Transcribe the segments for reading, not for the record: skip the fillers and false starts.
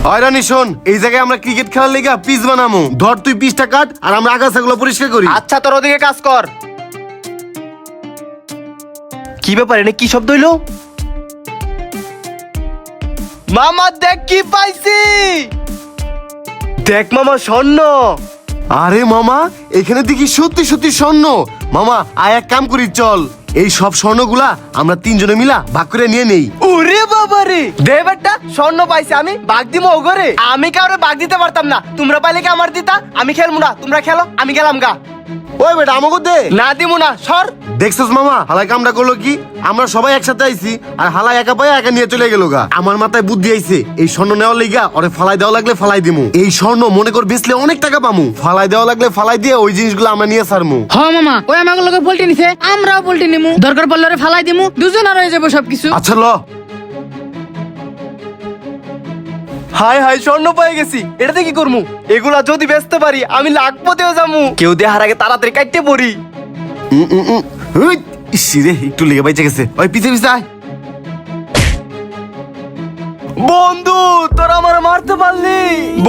হয়রানি শোন, এই জায়গায় আমরা ক্রিকেট খেলার লেগে পিচ বানামু। ধর তুই পিচটা কাট আর আমরা আগাছাগুলো পরিষ্কার করি। আচ্ছা তোর ওদিকে কাজ কর। কি ব্যাপার, এটা কি শব্দ হইলো? মামা দেখ কি পাইছি। দেখ মামা, স্বর্ণ। আরে মামা, এখানে দেখি সত্যি সত্যি স্বর্ণ। মামা আয় এক কাম করি, চল এই সব স্বর্ণগুলা আমরা তিনজনে মিলা ভাগ করে নিয়ে নেই। ওরে বাবা রে, দে বেটা, স্বর্ণ পাইছি, আমি ভাগ দিমু ওগরে। আমি কাউরে ভাগ দিতে পারতাম না, তোমরা পাইলে কি আমার দিতা? আমি খেলবো না, তোমরা খেলো, আমি গেলাম গা। ওই বেটা আমাকে দে। না দিমু না, সর। দেখছস মামা, হালাই কামটা করলো কি? আমরা সবাই একসাথে আইছি আর হালাই একা পায়ে একা নিয়ে চলে গেল গা। আমার মাথায় বুদ্ধি আইছে, এই স্বর্ণ নেওয়ার লিগা ওরে ফালাই দেওয়া লাগলে ফালাই দিমু। এই স্বর্ণ মনে কর বেচলে অনেক টাকা পামু। ফালাই দেওয়া লাগলে ফালাই দিয়ে ওই জিনিসগুলো আমরা নিয়ে সারমু। হ মামা, ওই আমাকে লোকে পোল্টি নিছে, আমরাও পোল্টি নিমু। দরকার পড়লে ওরে ফালাই দিমু, দুজন আর হয়ে যাবো সবকিছু। আচ্ছা ল। হাই হাই, স্বর্ণ পেয়ে গেছি। এটাতে কি করমু? এগুলা যদি বেচতে পারি আমি লাখপতিও যামু। কেউ দেখার আগে তাড়াতাড়ি কাটতে পড়ি। ইসিরে একটু লেগে বাইচে গেছে। ওই পিছে পিছে আয়। বন্ধু, তোরা আমার মারতে পারলি।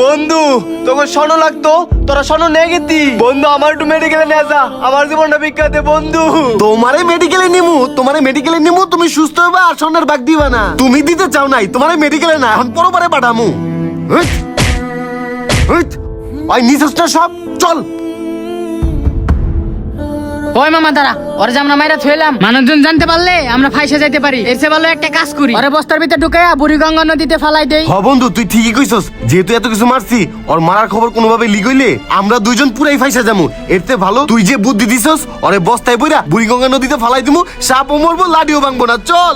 বন্ধু, তোকে স্বর্ণ লাগতো, তোরা স্বর্ণ নিয়ে গেতি। বন্ধু, আমার একটু মেডিকেলে নিয়ে যা, আমার জীবনটা বিখ্যাত। বন্ধু, তোমারে মেডিকেলে নিমু, তুমি সুস্থ হবে আর স্বর্ণের ভাগ দিবা না। তুমি দিতে চাও নাই, তোমারে মেডিকেলে না, এখন পরবারে পাঠামু। ওই নিচটা সব চল। ওই মামা দাঁড়া, ওরে যে আমরা মাইরা থইলাম, মানুষজন জানতে পারলে আমরা ফাইসে যাইতে পারি। এর চেয়ে ভালো একটা কাজ করি, ওরে বস্তার ভিতরে ঢুকাইয়া বুড়িগঙ্গা নদীতে ফালাই দেই। হ বন্ধু, তুই ঠিকই কইছস। যেহেতু এত কিছু মারছি, ওর মারার খবর কোনোভাবে লিক হইলে আমরা দুইজন পুরাই ফাইসা যামু। এর চেয়ে ভালো তুই যে বুদ্ধি দিছস, ওরে বস্তায় বইরা বুড়িগঙ্গা নদীতে ফালাই দিমু। সাপও মরবো, লাডিও ভাঙবো না। চল।